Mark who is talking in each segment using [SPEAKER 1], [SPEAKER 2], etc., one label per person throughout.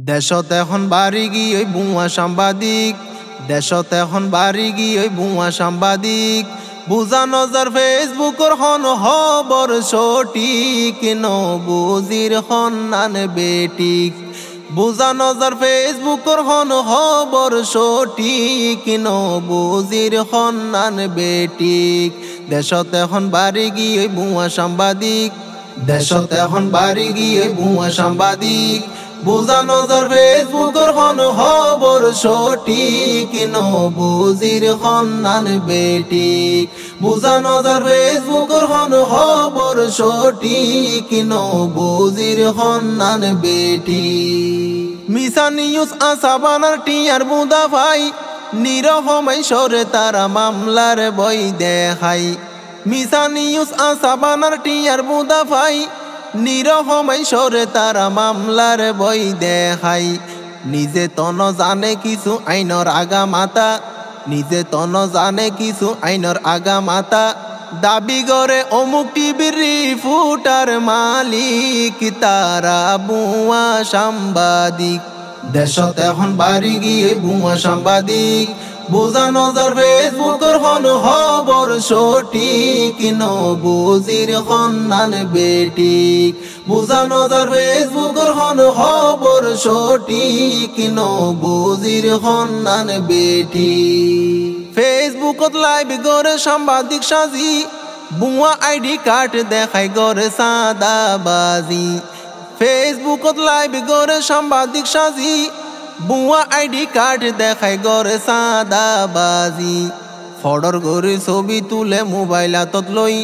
[SPEAKER 1] দেশত এখন বাড়ি গিয়ে ওই ভুয়া সাংবাদিক, দেশত এখন বাড়ি গিয়ে ওই ভুয়া সাংবাদিক বুঝানো যার ফেসবুকর হন খবর সঠিক নবুজির হন্নান বেটিক, বুঝানো যার ফেসবুকর হন খবর সঠিক নবুজির হন্নান বেটিক। দেশত এখন বাড়ি গিয়ে ওই ভুয়া সাংবাদিক, দেশত এখন বাড়ি গিয়ে ভুয়া সাংবাদিক বুঝানো যার ফেসবুকর হন খবর সঠিক নবুজির হন্নান বেটিক, বুঝানো যার ফেসবুকর হন খবর সঠিক নবুজির হন্নান বেটিক। মিছা নিউজ আশা বানার টিয়ার বুদা ভাই নিরহমাই সরে তারা মামলার বই দেখাই। মিছা নিউজ আশা বানার টিয়ার বুদা ভাই নিরহমাই সরে তারা মামলার বই দেখাই। নিজে তন জানে কিছু আইনর আগা মাতা, নিজে তন জানে কিছু আইনর আগা মাতা দাবি করে অমুক টিভির রিপোর্টার মালিক তারা ভুয়া সাংবাদিক। দেশত এখন বাড়ি গিয়ে ভুয়া সাংবাদিক বুঝানো যার ফেসবুকর হন খবর সঠিক নবুজির হন্নান বেটিক, বুঝানো যার ফেসবুকর হন খবর সঠিক নবুজির হন্নান বেটিক। ফেসবুকত লাইভ করে সাংবাদিক সাজি ভুয়া আইডি কার্ড দেখাই করে সাদাবাজি। ফেসবুকত লাইভ করে সাংবাদিক সাজি ভুয়া আইডি কার্ড দেখাই করে সাদাবাজি। ফডর গরি ছবি তুলে মোবাইল হাতত লই,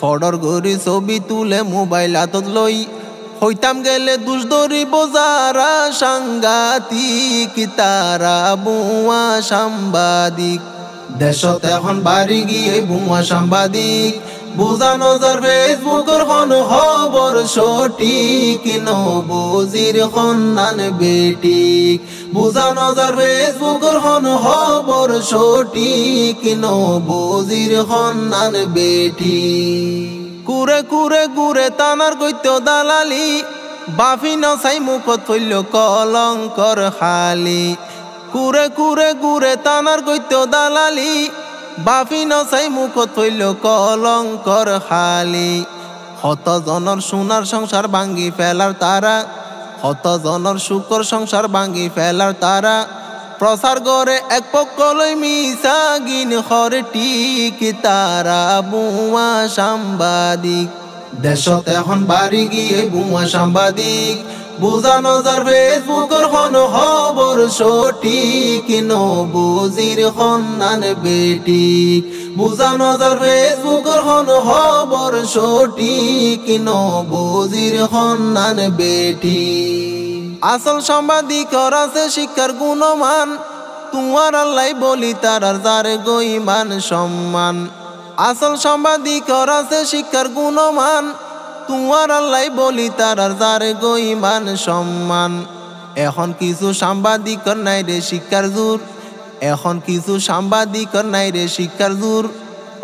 [SPEAKER 1] ফডর গরি ছবি তুলে মোবাইল হাতত লই হইতাম গেলে দুষ ধরিব যারা সাংঘাতিক তারা ভুয়া সাংবাদিক। দেশত এখন বাড়ি গিয়ে ভুয়া সাংবাদিক বুঝানো যার ফেসবুকর হন খবর সঠিক নবুজির হন্নান বেটিক, বুঝানো যার ফেসবুকর হন খবর সঠিক নবুজির হন্নান বেটিক। কুরে কুরে গুরে তানার গৈত্য দালালি বাফি নসাই মুখত ফইল কলঙ্কর খালি। কুরে কুরে গুরে তানার গৈত্য দালালি বাফি নসাই মুখত ফইল কলঙ্কর খালি। শত জনৰ সোনার সংসার ভাঙ্গি ফেলার তারা, শত জনৰ সুখর সংসার ভাঙ্গি ফেলার তারা প্রচার করে এক পক্ষলৈ মিছা গিন খরটিক তারা ভুয়া সাংবাদিক। দেশত এখন বাড়ি গিয়ে ভুয়া সাংবাদিক বুঝানো যার ফেসবুকর হন খবর সঠিক নবুজির হন্নান বেটিক, বুঝানো যার ফেসবুকর হন খবর সঠিক নবুজির হন্নান বেটিক। আসল সাংবাদিকর আছে শিক্ষার গুণমান তোমার আল্লাহ বলি তারার যার গইমান সম্মান। আসল সাংবাদিকর আছে শিক্ষার গুণমান তোমার আল্লাহ বলি তারার যার গইমান সম্মান। এখন কিছু সাংবাদিকর নাই রে শিক্ষার জোর, এখন কিছু সাংবাদিকর নাই রে শিক্ষার জোর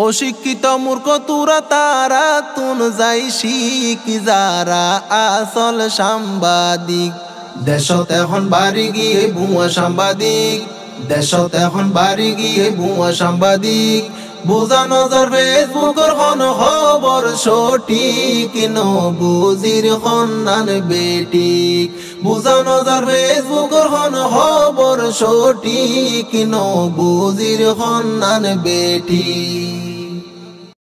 [SPEAKER 1] অশিক্ষিত মূর্খ তুরা তারা তুন যাই শিখ যারা আসল সাংবাদিক। দেশত এখন বাড়ি গিয়ে ভুয়া সাংবাদিক, দেশত এখন বাড়ি গিয়ে ভুয়া সাংবাদিক বুঝানো যার ফেসবুকর হন খবর সঠিক নবুজির হন্নান বেটিক, বুঝানো যার ফেসবুকর হন খবর সঠিক নবুজির হন্নান বেটিক।